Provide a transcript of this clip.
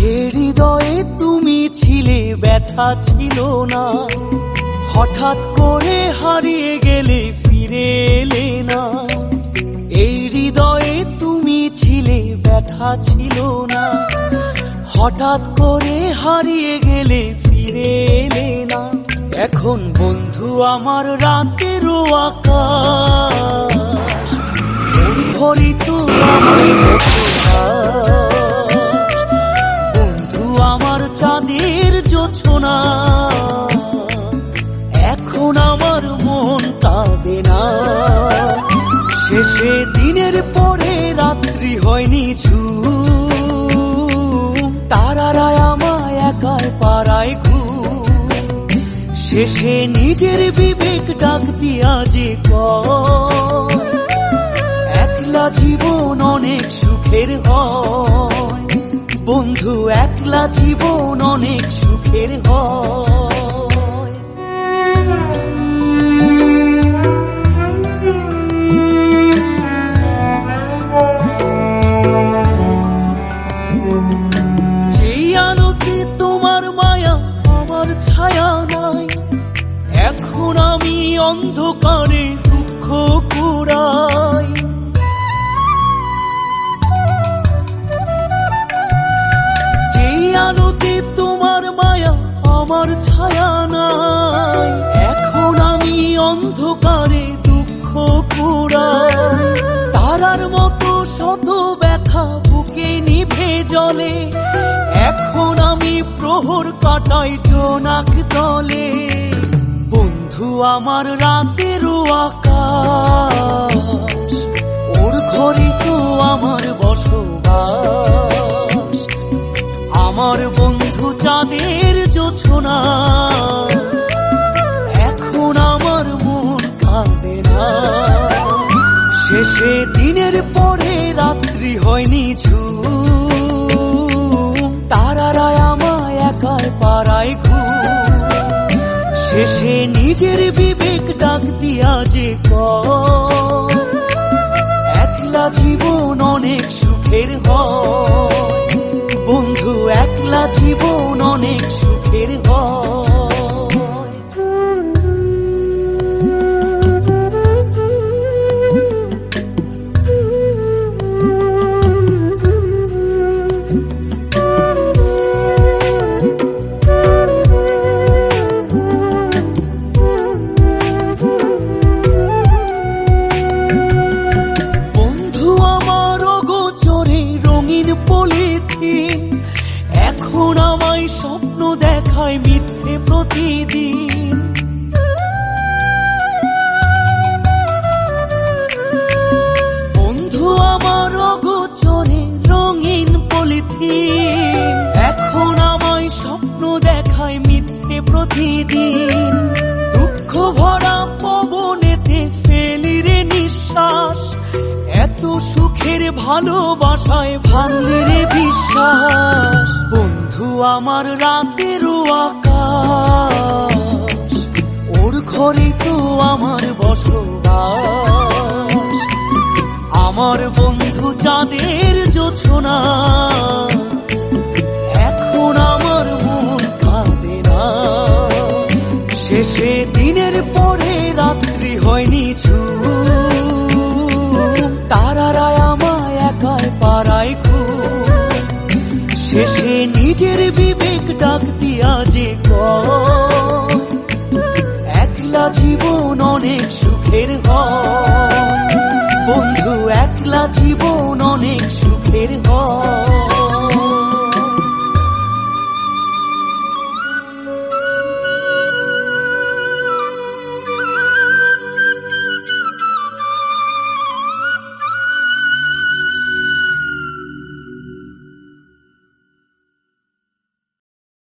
যে হৃদয়ে তুমি ছিলে ব্যথা ছিল না, হঠাৎ করে হারিয়ে গেলে ফিরে এলে না। এই হৃদয়ে তুমি ছিলে ব্যথা ছিল না, হঠাৎ করে হারিয়ে গেলে ফিরে এলে না। এখন বন্ধু আমার রাতেরও আকাশ, ঘড়ি তো আমার বন্ধু আমার চাঁদের জোছনা। এখন আমার মন কাঁদে না, শেষে দিনের পরে রাত্রি হয়নি ঝুম, তারারা আমায় একাই পাড়ায় ঘুম। শেষে নিজের বিবেক ডাক দিয়া যে একলা জীবন অনেক সুখের হয়, বন্ধু একলা জীবন অনেক সুখের হয়। যেই আলোতে তোমার মায়া আমার ছায়া নাই, এখন আমি অন্ধকারে দুঃখ কুড়াই। যেই আলোতে তোমার মায়া আমার ছায়া নাই, এখন আমি অন্ধকারে দুঃখ কুড়াই। তারার মতো শত ব্যথা বুকে নিভে জ্বলে, এখন আমি প্রহর কাটাই জোনাক তলে। বন্ধু আমার রাতেরও আকাশ, ওর ঘরে তো আমার বসবাস। আমার বন্ধু চাঁদের জোছনা, এখন আমার মন কাঁদে না। শেষে দিনের পরে রাত্রি হয়নি ঝুম, তারারা আমায় একাই পাড়ায় ঘুম। শেষে নিজের বিবেক ডাক দিয়া যে একলা জীবন অনেক সুখের হয়, বন্ধু একলা জীবন অনেক সুখের হয়। এখন আমায় স্বপ্ন দেখায় মিথ্যে প্রতিদিন। বন্ধু আমার অগোচরে রঙিন পলিথিন, এখন আমায় স্বপ্ন দেখায় মিথ্যে প্রতিদিন। দুঃখ ভরা পবনেতে ফেলি রে নিঃশ্বাস, এত সুখের ভালোবাসায় ভাঙলি রে বিশ্বাস। বন্ধু আমার রাতেরও আকাশ, ওর ঘরে তো আমার বসবাস। আমার বন্ধু চাঁদের জোছনা, এখন আমার মন কাঁদে না। শেষে দিনের পরে রাত্রি হয়নি ঝুম, তারারা আমায় একাই পাড়ায় ঘুম। শেষে নিজের বিবেক ডাক দিয়া যে একলা জীবন অনেক সুখের হয়, বন্ধু একলা জীবন অনেক সুখের হয়।